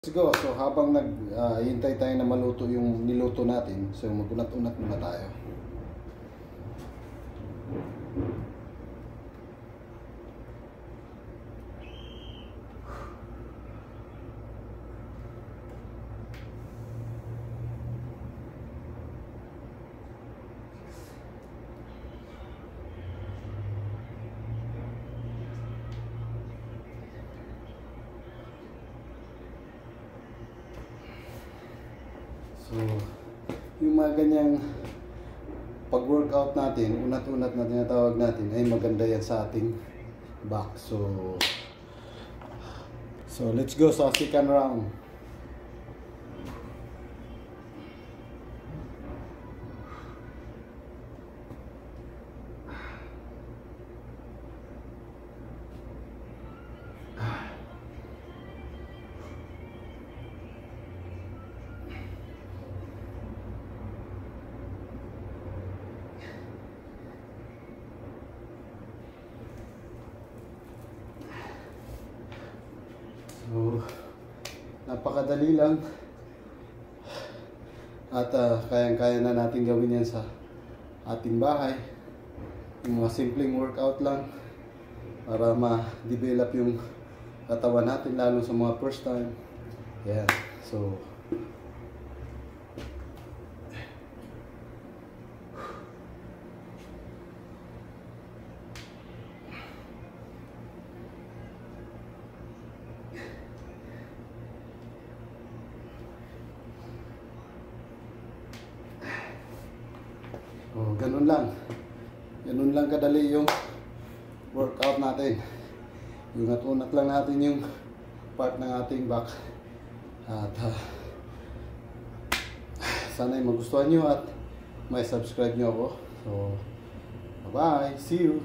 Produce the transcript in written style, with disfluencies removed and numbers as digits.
Let's go. So habang hintay tayo na maluto yung niluto natin, so magunat-unat muna tayo. So, yung mga ganyang pag-workout natin, unat-unat na tinatawag natin, ay maganda yan sa ating back. So let's go sa second round. So, napakadali lang at kayang-kaya na natin gawin yan sa ating bahay. Yung mga simpleng workout lang para ma-develop yung katawan natin, lalo sa mga first time. Yeah. So ganun lang. Ganun lang kadali yung workout natin. Unat-unat lang natin yung part ng ating back. At sana'y magustuhan nyo at may subscribe nyo ako. So, bye-bye. See you.